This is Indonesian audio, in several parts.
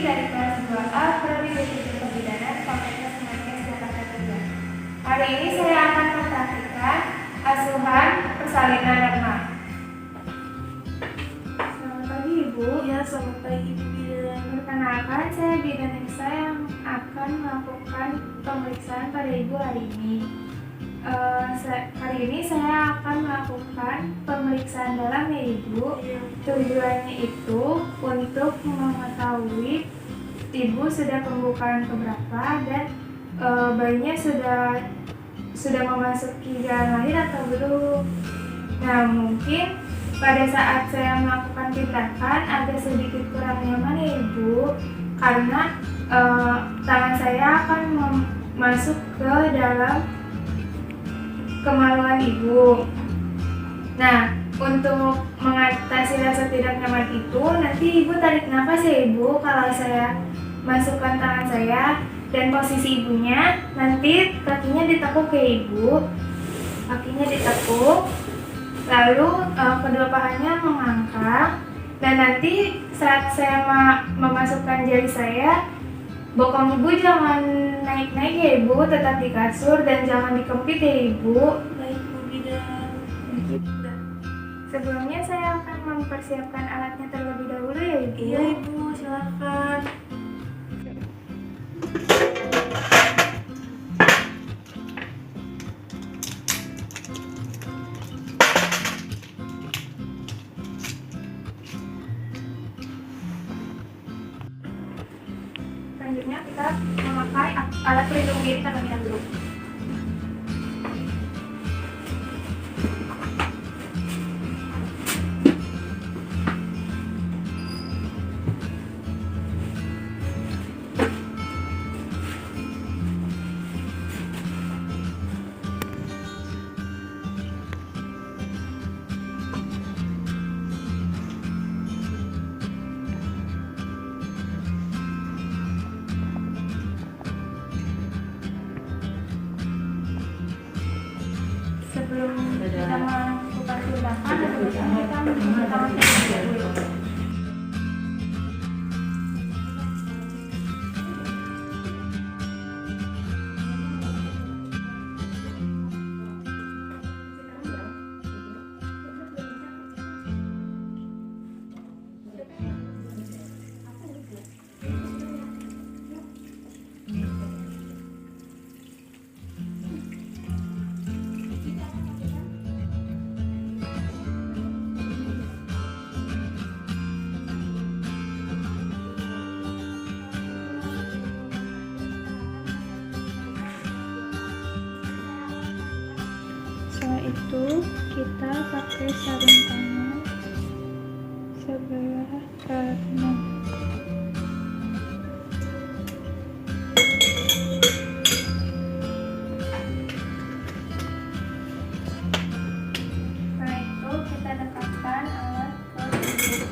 dari kelas 2A Prodi Jurusan Kebidanan Fakultas Kemenkes Jakarta 3. Hari ini saya akan mempraktikkan asuhan persalinan lemak. Selamat pagi Ibu. Ya, selamat pagi Ibu Bidan. Perkenalkan, saya Bidan Nisa yang akan melakukan pemeriksaan pada Ibu hari ini. Hari ini saya akan melakukan pemeriksaan dalam ya Ibu. Tujuannya itu untuk mengetahui Ibu sudah pembukaan keberapa dan bayinya sudah memasuki jalan lahir atau belum. Nah, mungkin pada saat saya melakukan tindakan agak sedikit kurang nyaman ya Ibu, karena tangan saya akan masuk ke dalam kemaluan Ibu. Nah, untuk mengatasi rasa tidak nyaman itu, nanti Ibu tarik nafas ya Ibu kalau saya masukkan tangan saya, dan posisi Ibunya nanti kakinya ditekuk ya Ibu. Kakinya ditekuk, lalu kedua pahanya mengangkat, dan nanti saat saya memasukkan jari saya, bokong Ibu jangan naik-naik ya Ibu, tetap di kasur dan jangan dikempit ya Ibu. Baik Bu Bidan. Sebelumnya saya akan mempersiapkan alatnya terlebih dahulu ya Ibu. Iya Ibu, silakan. Selanjutnya kita memakai alat pelindung diri terlebih dahulu. Sebelum kita melakukan tindakan, kita mencuci tangan terlebih dahulu. Setelah itu kita pakai sarung tangan sebelah kanan. Setelah itu kita dekatkan alat ke tubuh.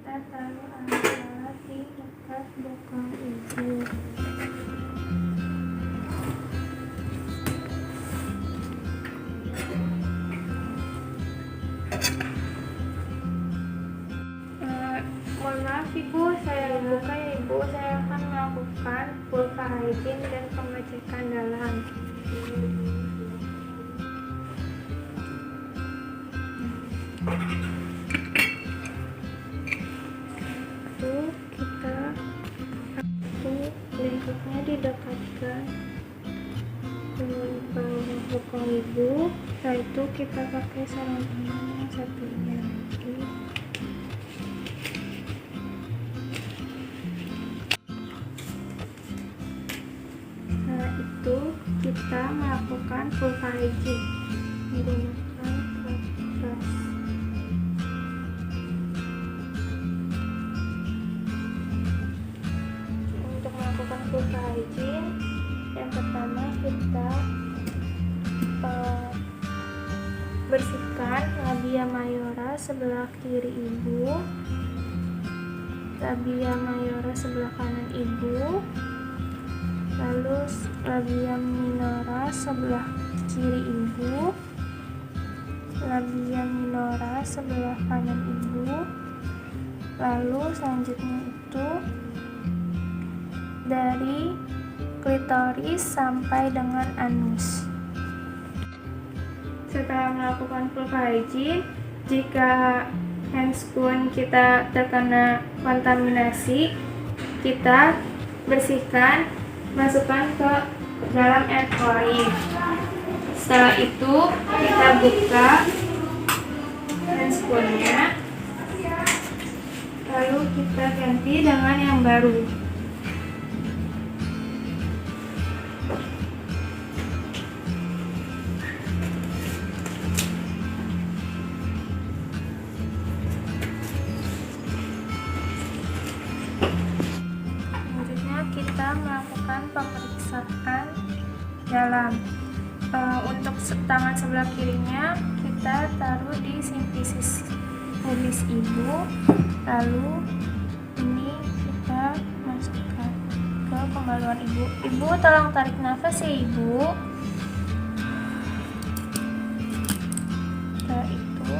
Kita taruh alat di dekat bokong Ibu. Mohon maaf Ibu, saya buka ya Ibu. Saya akan melakukan pulsa hygiene dan pengecekan dalam. Itu kita lengkapnya didekatkan ke bawah bokong Ibu. Setelah itu kita pakai sarung tangan yang satunya lagi. Setelah itu kita melakukan full hygiene menggunakan kapas. Untuk melakukan full hygiene, yang pertama kita bersihkan labia mayora sebelah kiri Ibu, labia mayora sebelah kanan Ibu, lalu labia minora sebelah kiri Ibu, labia minora sebelah kanan ibu, lalu selanjutnya itu dari klitoris sampai dengan anus. Setelah melakukan vulva hygiene, jika handscoon kita terkena kontaminasi, kita bersihkan, masukkan ke dalam air chlorine. Setelah itu kita buka handscoonnya, lalu kita ganti dengan yang baru. Selanjutnya kita melakukan pemeriksaan dalam. Untuk tangan sebelah kirinya kita taruh di simfisis pubis ibu, lalu ini kita masukkan ke kemaluan ibu. Ibu tolong tarik nafas ya ibu. Setelah itu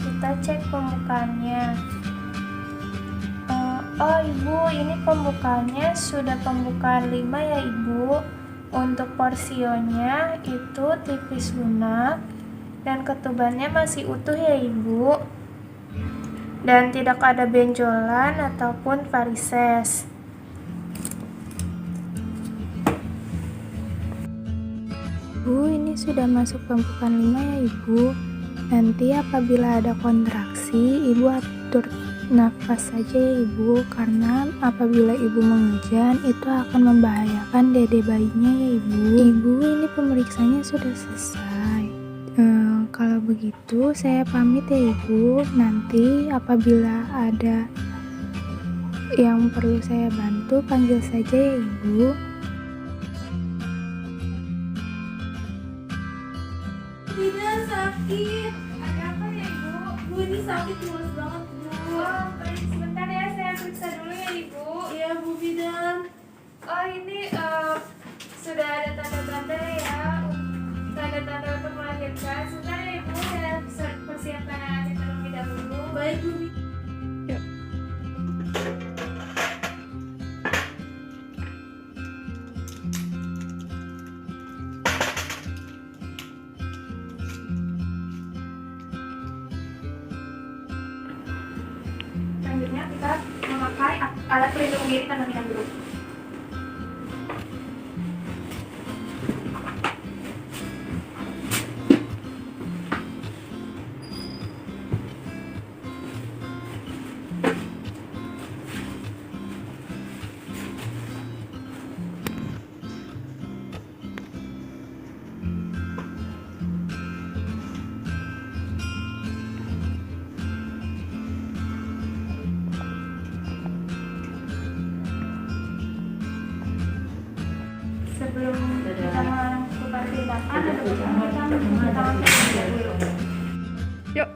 kita cek pembukaannya. Oh ibu, ini pembukaannya sudah pembukaan 5 ya ibu. Untuk porsionya itu tipis lunak dan ketubannya masih utuh ya ibu, dan tidak ada benjolan ataupun varises. Ibu, ini sudah masuk pembukaan 5 ya ibu. Nanti apabila ada kontraksi, ibu atur nafas saja ya ibu, karena apabila ibu mengejan itu akan membahayakan dede bayinya ya ibu. Ibu, ini pemeriksaannya sudah selesai. Kalau begitu saya pamit ya ibu. Nanti apabila ada yang perlu saya bantu, panggil saja ya ibu. Tidak sakit. Ada apa ya ibu? Bu, ini sakit mulus banget bu. Oh, sebentar ya, saya periksa dulu ya ibu. Iya Bu Bidan. Oh ini sudah ada tanda-tanda ya, tanda-tanda untuk melahirkan. Sebentar ya ibu, saya persiapkan anak terlebih dahulu. Baik Bu Bidan. Selanjutnya kita memakai alat pelindung diri terlebih dahulu. Sebelum kita melakukan tindakan, ada beberapa kita menggunakan dulu. Yuk.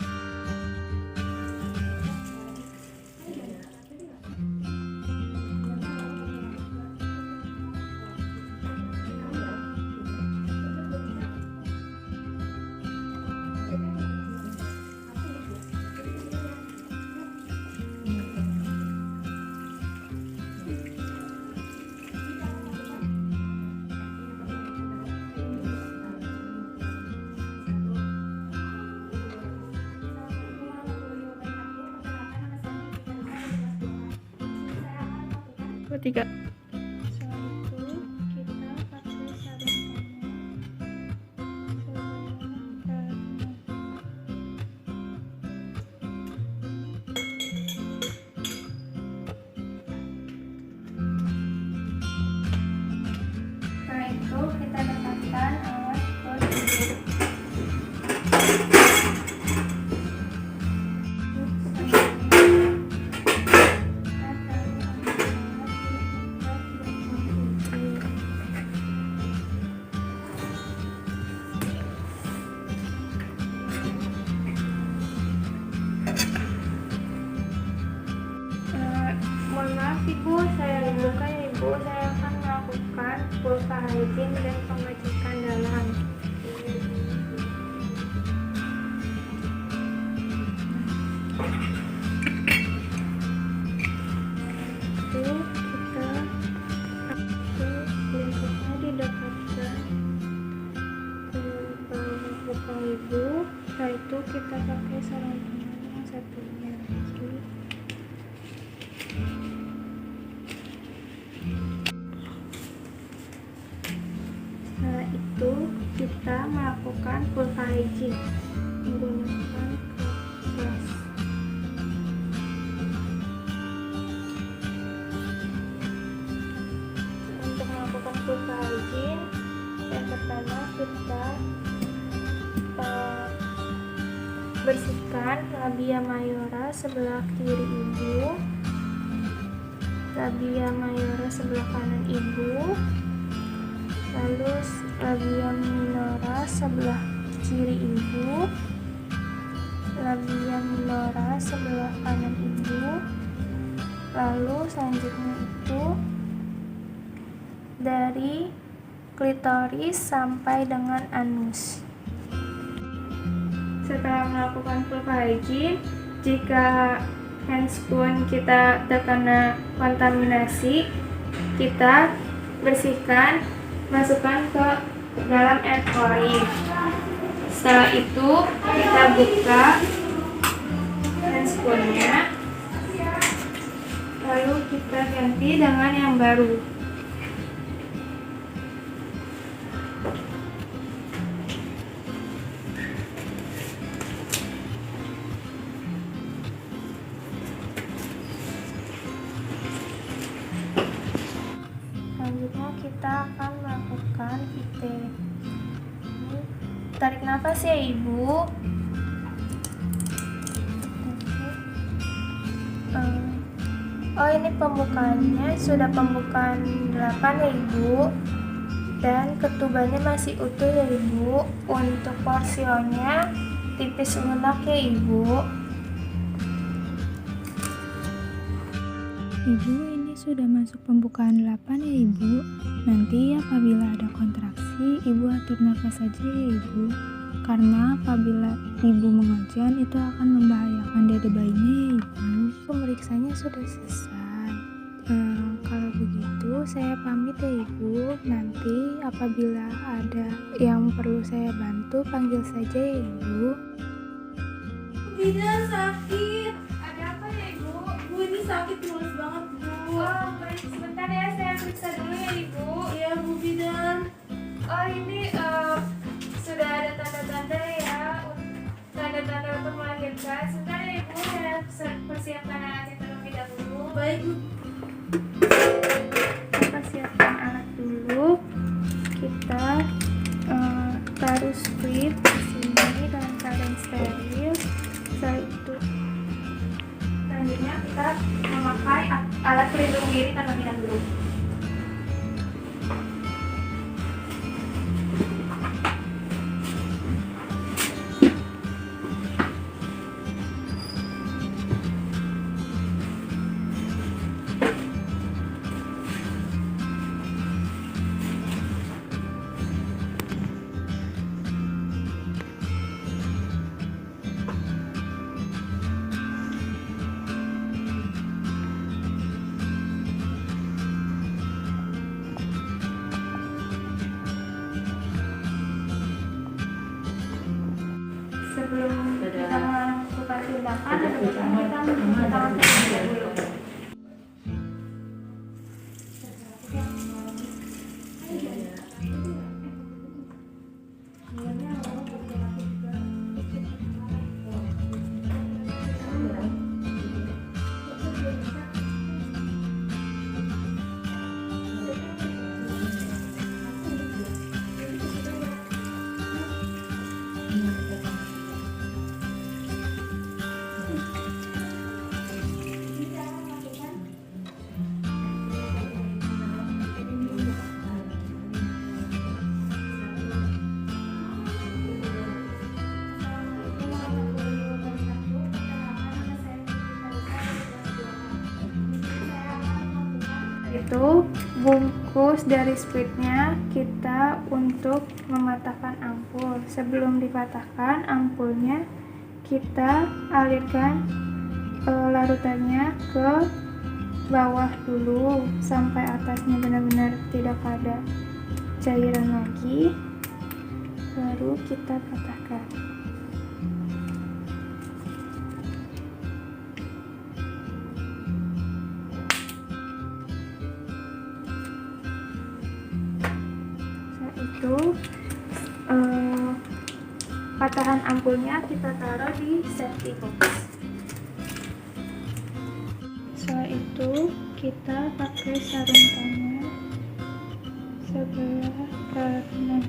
Tiga. Setelah itu kita pakai sarung tangan. Setelah itu kita dekatkan alat ke hidung. Mohon maaf ibu, saya bukan ibu, saya akan melakukan vulva hygiene dan pengecekan dalam. labia mayora sebelah kiri ibu, labia mayora sebelah kanan ibu, lalu labia minora sebelah kiri ibu, labia minora sebelah kanan ibu, lalu selanjutnya itu dari klitoris sampai dengan anus. Setelah melakukan vulva hygiene, jika handscoon kita terkena kontaminasi, kita bersihkan, masukkan ke dalam air klorin. Setelah itu kita buka handscoonnya, lalu kita ganti dengan yang baru. Selanjutnya kita akan melakukan VT. Tarik nafas ya ibu. Oh, ini pembukaannya sudah pembukaan 8 ya ibu, dan ketubannya masih utuh ya ibu. Untuk porsionnya tipis lunak ya ibu. Ibu, ini sudah masuk pembukaan 8 ya ibu. Nanti apabila ada kontraksi, ibu atur nafas saja ya ibu, karena apabila ibu mengajan itu akan membahayakan dada bayinya ya ibu. Pemeriksanya sudah selesai. Kalau begitu saya pamit ya ibu. Nanti apabila ada yang perlu saya bantu, panggil saja ya ibu. Bidan sakit. Ada apa ya ibu? Bu, ini sakit mules banget bu. Oh, sebentar ya, saya periksa dulu ya ibu. Iya Bu Bidan. Oh, ini sudah ada tanda-tanda ya, tanda-tanda untuk melahirkan. Sebentar ya ibu, saya persiapkan alatnya terlebih dahulu. Baik Bu. Kita siapkan alat dulu. Kita taruh squid di sini dalam keadaan steril. Setelah itu Selanjutnya kita memakai alat pelindung diri terlebih dahulu. Sebelum kita melakukan tindakan, ada baiknya kita mencuci tangan terlebih dahulu. itu bungkus dari squidnya kita untuk mematahkan ampul. Sebelum dipatahkan ampulnya, kita alirkan larutannya ke bawah dulu sampai atasnya benar-benar tidak ada cairan lagi, baru kita patahkan. Itu patahan ampulnya kita taruh di safety box. Setelah itu kita pakai sarung tangan sebelah kanan.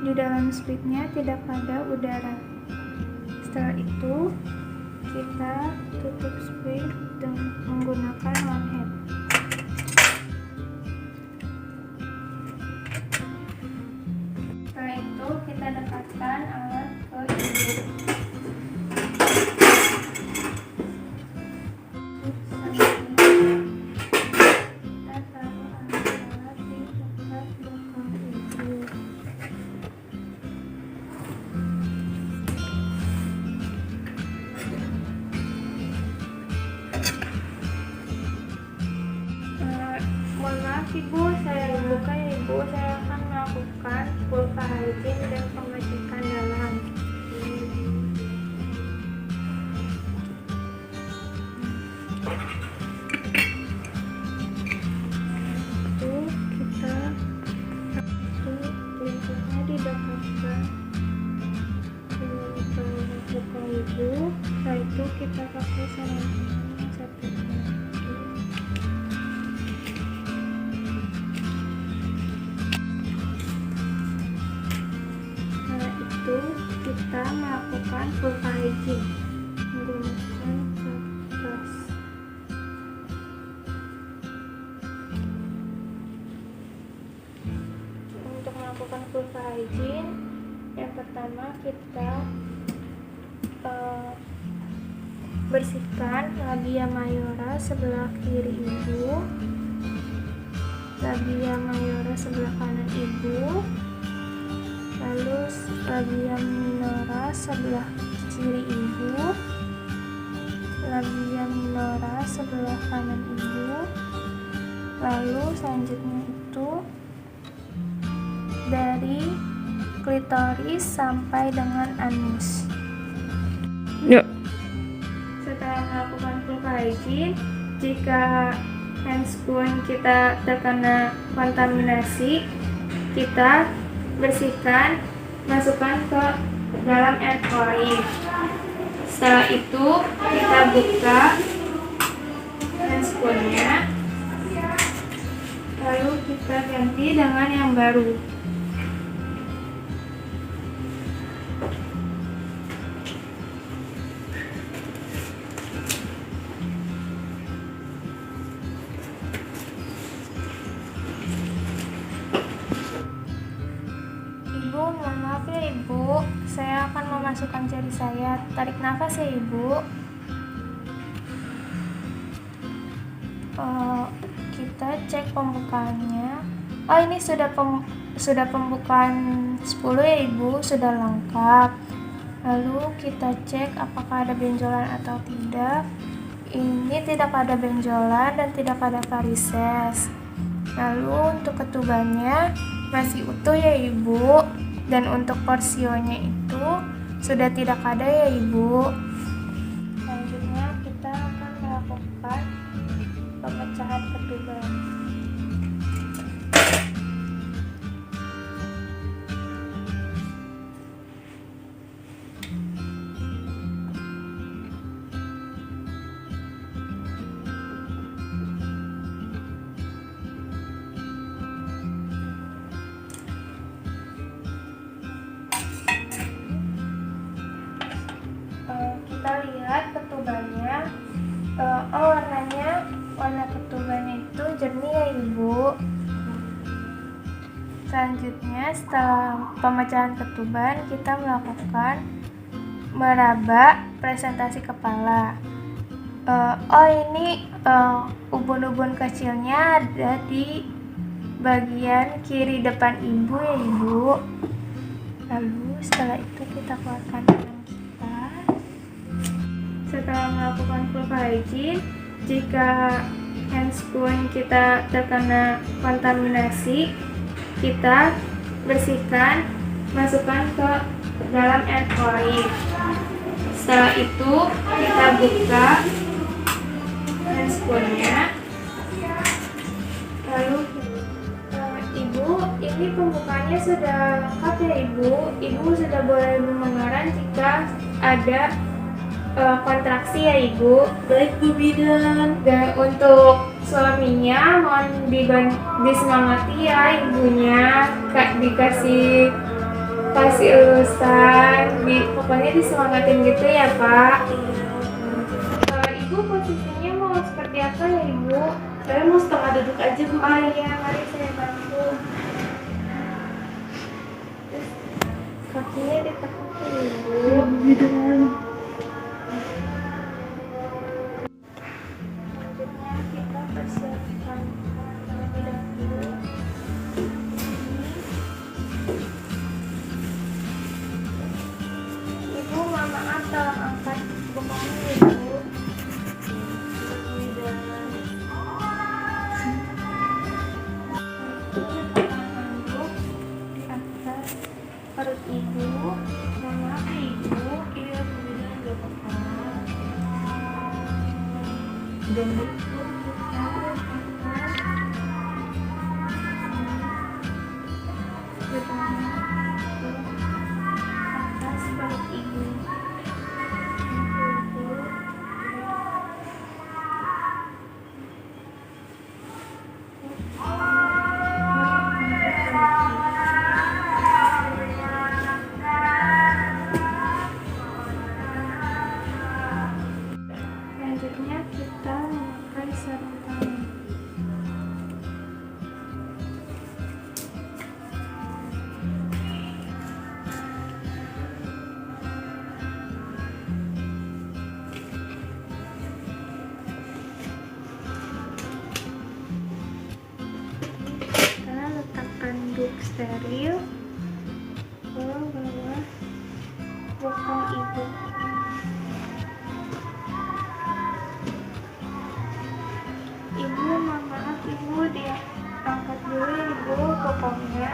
di dalam splitnya tidak ada udara. Setelah itu kita tutup split dengan menggunakan one head. Setelah itu kita dekatkan alat ke ibu. Kita taruh alat di dekat belakang ibu. Mohon maaf ibu, saya buka ya ibu. Saya akan melakukan pulsa hygiene dan pengecekan dalam. Itu kita lingkupnya didekatkan ke buka ibu. Setelah itu kita pakai sarung tangan satu lagi. Itu kita melakukan full hygiene menggunakan kertas. Untuk melakukan full hygiene, yang pertama kita bersihkan labia mayora sebelah kiri ibu, labia mayora sebelah kanan ibu, lalu labia minora sebelah kiri ibu, labia minora sebelah kanan ibu, lalu selanjutnya itu dari klitoris sampai dengan anus. Setelah melakukan full hygiene, jika handscoon kita terkena kontaminasi, kita bersihkan, masukkan ke dalam air chlorine. Setelah itu kita buka handscoonnya, lalu kita ganti dengan yang baru. Ibu, mohon maaf ya ibu, saya akan memasukkan jari saya. Tarik nafas ya ibu. Kita cek pembukaannya. Oh, ini sudah pembukaan 10 ya ibu, sudah lengkap. Lalu kita cek apakah ada benjolan atau tidak. Ini tidak ada benjolan dan tidak ada varises. Lalu untuk ketubannya masih utuh ya ibu, dan untuk porsionya itu sudah tidak ada ya ibu. Selanjutnya kita akan melakukan pemecahan ketuban. Kita lihat ketubannya, warna ketubannya itu jernih ya ibu. Selanjutnya setelah pemecahan ketuban, kita melakukan meraba presentasi kepala. Ini ubun-ubun kecilnya ada di bagian kiri depan ibu ya ibu. Lalu setelah itu kita keluarkan tangan kita. Setelah melakukan full hygiene, jika handscoon kita terkena kontaminasi, kita bersihkan, masukkan ke dalam air chlorine. Setelah itu kita buka handscoonnya, lalu ibu, ini pembukaannya sudah lengkap ya ibu. Ibu sudah boleh mengeluarkan jika ada kontraksi ya ibu. Baik Bu Bidan. Dan untuk suaminya mohon disemangati ya ibunya, dikasih kasih elusan, pokoknya disemangatin gitu ya Pak. Ibu posisinya mau seperti apa ya Ibu? Saya mau setengah duduk aja Bu. Oh iya, mari saya bantu. Terus kakinya ditekuk Ibu. Bidan. Selanjutnya kita persiapkan terlebih dahulu. Ibu, mohon maaf tolong angkat bokongnya Ibu. Handuk di atas perut Ibu. Mohon maaf ya Ibu. Iya Bu Bidan, gak apa-apa. Dan Ibu, kita atas perut Ibu. Selanjutnya kita memakai sarung tangan. Kita letakkan duk steril ke bawah bokong Ibu. Ibu, mohon maaf Ibu, dia angkat dulu ya Ibu bokongnya.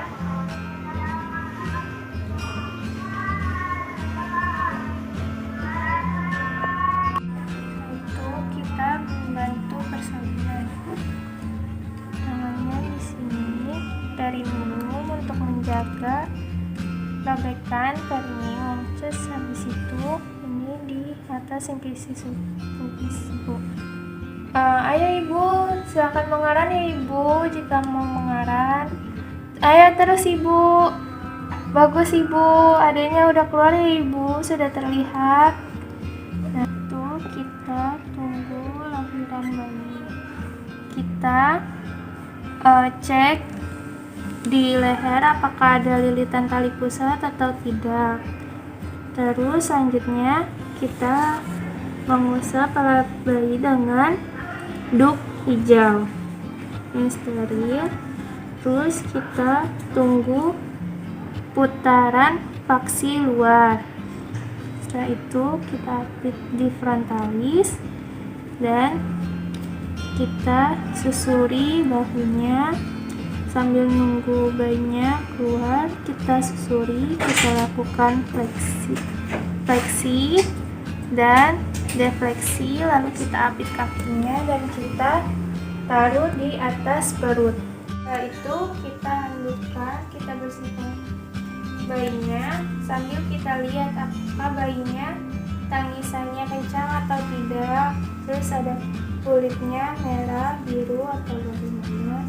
Itu kita membantu persalinan. Tangannya di sini perineum untuk menjaga labekan perineum. Terus habis itu ini di atas sinklisis Bu. Ayo Ibu, silakan mengaran ya Ibu jika mau mengaran. Ayo terus Ibu. Bagus Ibu, adanya udah keluar ya Ibu, sudah terlihat. Nah, itu kita tunggu lahiran bayi. Kita cek di leher apakah ada lilitan tali pusat atau tidak. Terus selanjutnya kita mengusap kepala bayi dengan duk hijau ini steril. Terus kita tunggu putaran paksi luar. Setelah itu kita apit di frontalis dan kita susuri bahunya sambil nunggu bayinya keluar. Kita susuri, kita lakukan fleksi dan defleksi, lalu kita apit kakinya dan kita taruh di atas perut. Setelah itu kita handukkan, kita bersihkan bayinya sambil kita lihat apakah bayinya tangisannya kencang atau tidak, terus ada kulitnya merah, biru atau bagaimana.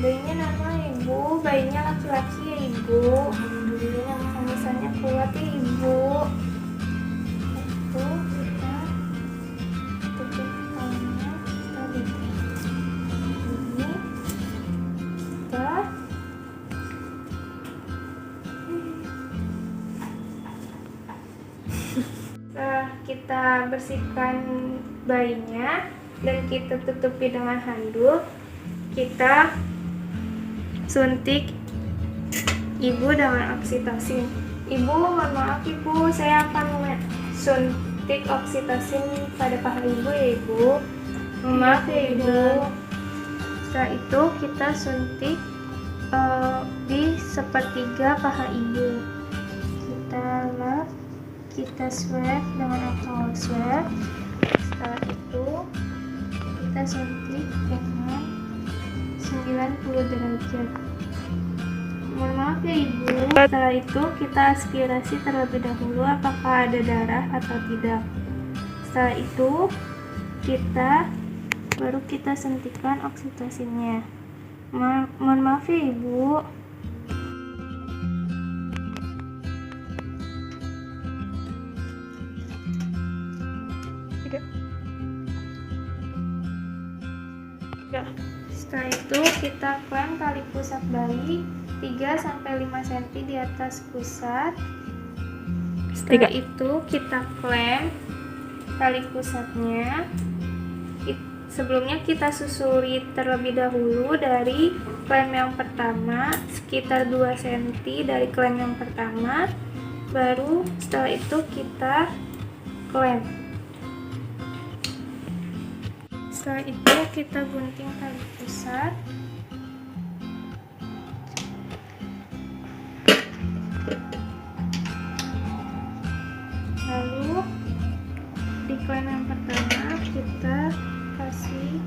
Bayinya normal Ibu, bayinya laki-laki ya Ibu. Alhamdulillah tangisannya kuat ya Ibu. Itu kita tutup tangannya, kita lihat ini kita bersihkan bayinya dan kita tutupi dengan handuk. Kita suntik Ibu dengan oksitosin. Ibu, mohon maaf Ibu, saya akan suntik oksitosin pada paha Ibu ya Ibu. Mohon maaf ya Ibu. Setelah itu kita suntik di sepertiga paha Ibu. Kita lap, kita swab dengan alkohol swab. Setelah itu kita suntik dengan 90 derajat. Mohon maaf ya Ibu. Setelah itu kita aspirasi terlebih dahulu apakah ada darah atau tidak. Setelah itu baru kita suntikan oksitosinnya. Mohon maaf ya Ibu. Setelah itu kita klem tali pusat bayi 3-5 cm di atas pusat. Setelah itu kita klem tali pusatnya. Sebelumnya kita susuri terlebih dahulu dari klem yang pertama sekitar 2 cm dari klem yang pertama, baru setelah itu kita klem. Setelah itu kita gunting tali pusat. Lalu di klem yang pertama kita kasih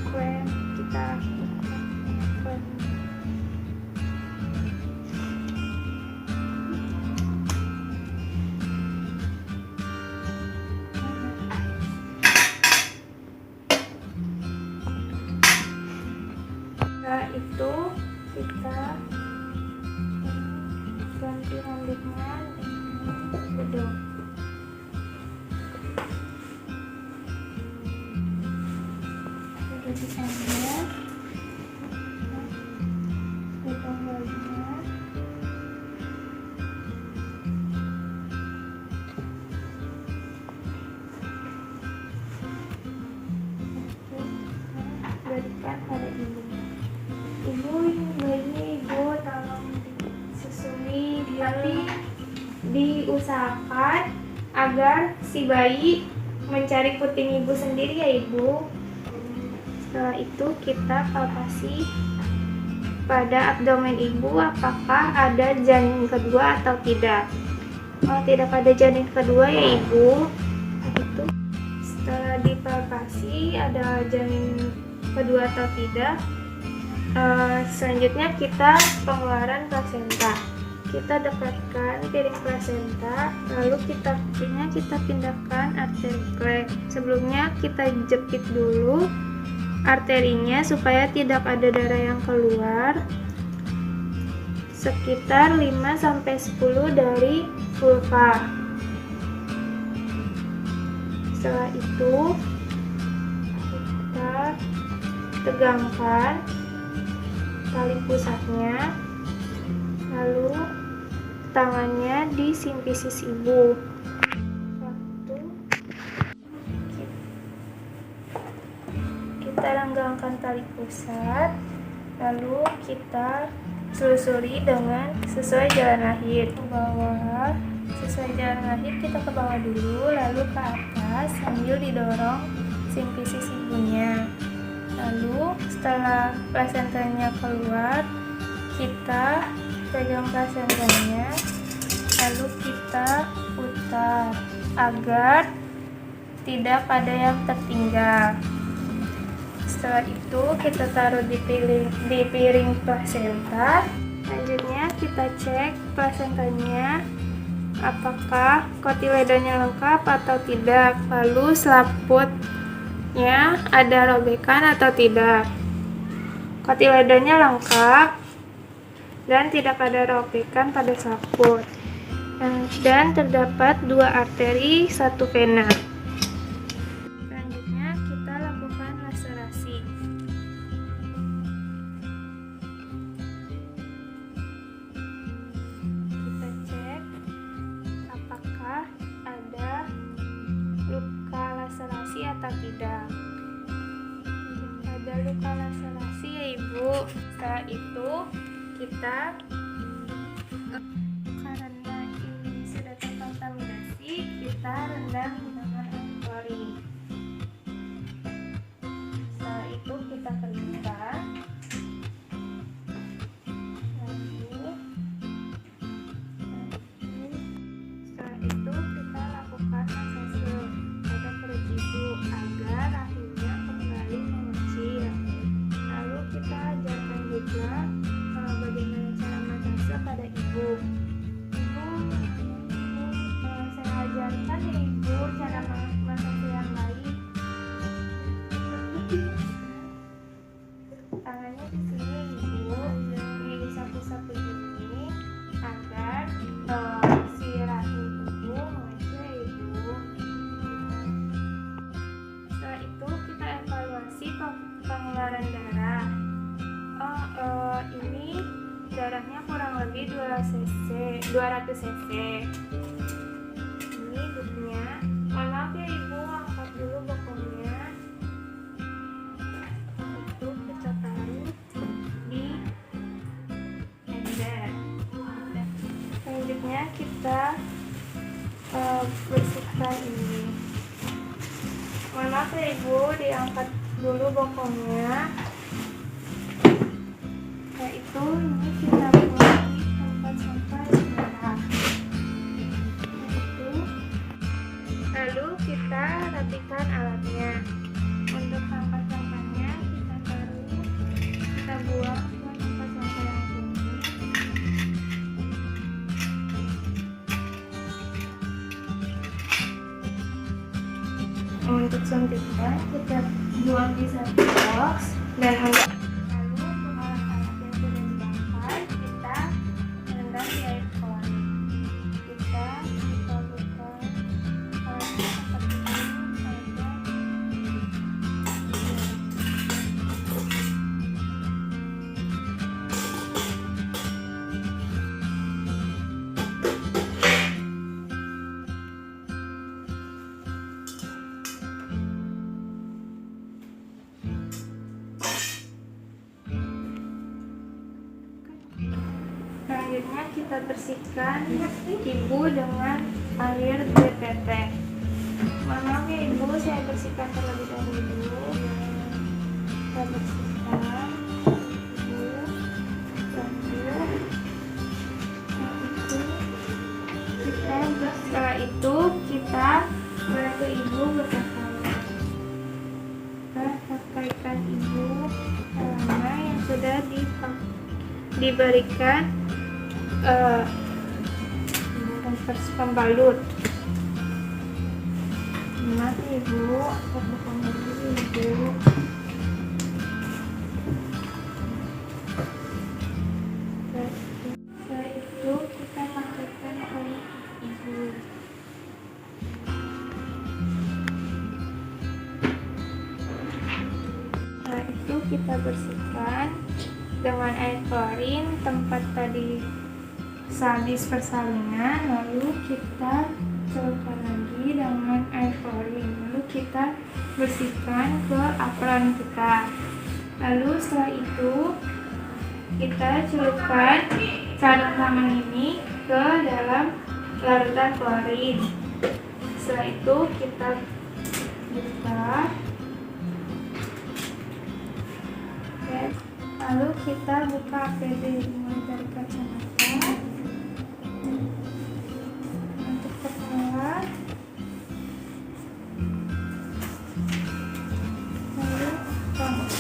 klem, kita klem. Setelah itu kita ganti rambutnya dengan bedong. Jadi saja bedong bayinya. Berikan pada ibu. Ibu, bayinya ibu tolong disusui, tapi diusahakan agar si bayi mencari puting ibu sendiri ya ibu. Setelah itu kita palpasi pada abdomen ibu apakah ada janin kedua atau tidak. Kalau tidak ada janin kedua ya ibu, itu setelah dipalpasi ada janin kedua atau tidak, selanjutnya kita pengeluaran plasenta. Kita dekatkan piring plasenta, lalu kita pindahkan arteri klem. Sebelumnya kita jepit dulu arterinya supaya tidak ada darah yang keluar, sekitar 5-10 dari vulva. Setelah itu kita tegangkan tali pusatnya, lalu tangannya di simpisis ibu. Kita renggangkan tali pusat, lalu kita selusuri dengan sesuai jalan lahir ke bawah. Sesuai jalan lahir kita ke bawah dulu, lalu ke atas sambil didorong simpisis ibunya. Lalu setelah plasentanya keluar, kita pegang plasentanya, lalu kita putar agar tidak ada yang tertinggal. Setelah itu kita taruh di piring plasenta. Selanjutnya kita cek plasentanya apakah kotiledonnya lengkap atau tidak, lalu selaputnya ada robekan atau tidak. Kotiledonnya lengkap dan tidak ada robekan pada selaput, dan terdapat 2 arteri 1 vena. Selanjutnya kita lakukan laserasi. Kita cek apakah ada luka laserasi atau tidak. Ada luka laserasi ya ibu. Setelah itu kita, karena ini sudah terkontaminasi, kita rendam dengan klorin. Setelah itu kita keringkan. Setelah itu kita lakukan masase pada perut ibu agar rahimnya kembali mengecil. Lalu kita ajarkan juga bagaimana cara masase pada ibu. Saya ajarkan ya ibu cara masase yang baik. Tangannya di sini ibu, di sapu-sapu ini agar si rahim ibu mengecil ibu. Setelah itu kita evaluasi pengeluaran beratnya kurang lebih 200 cc. Ini dupnya. Mohon maaf ya ibu, angkat dulu bokongnya. Itu kita taruh di ember. Selanjutnya kita bersihkan ini. Mohon maaf ya ibu, diangkat dulu bokongnya. Setelah itu ini kita buang di tempat sampah yang merah. Lalu kita rapikan alatnya. Untuk sampah-sampahnya kita buang ke tempat sampah yang kuning. Untuk suntiknya kita buang di satu box dan untuk alat-alat yang sudah dibakar kita rendam di air kalori. Kita buka alatnya seperti ini saja. Selanjutnya kita bersihkan ibu dengan air BPT. Mohon maaf ya ibu, saya bersihkan terlebih dahulu. Kita bersihkan ibu setelah itu kita bantu ibu berpakaian. Kita pakaikan ibu celana yang sudah diberikan pembalut. Mati ibu, aku buka dulu ibu. Setelah itu kita pakaikan ke ibu. Setelah itu kita bersihkan dengan air klorin tempat tadi habis persalinan, lalu kita celupkan lagi dengan air klorin, lalu kita bersihkan ke apron kita. Lalu setelah itu kita celupkan sarung tangan ini ke dalam larutan klorin. Setelah itu kita buka, lalu kita buka APD mulai dari kacamata untuk kepala, lalu rambut.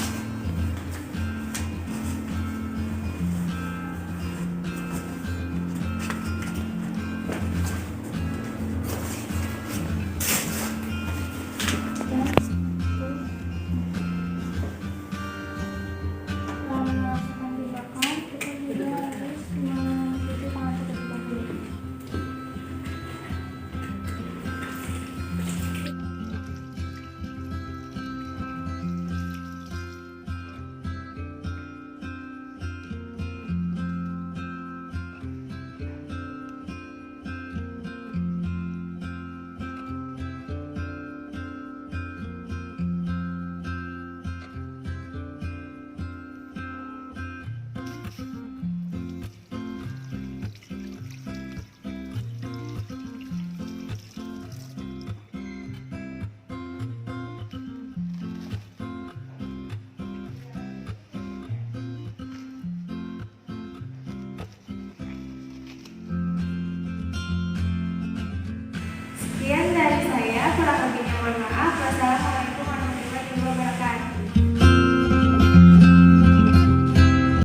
Sekian dari saya, kurang lebihnya mohon maaf. Wassalamualaikum.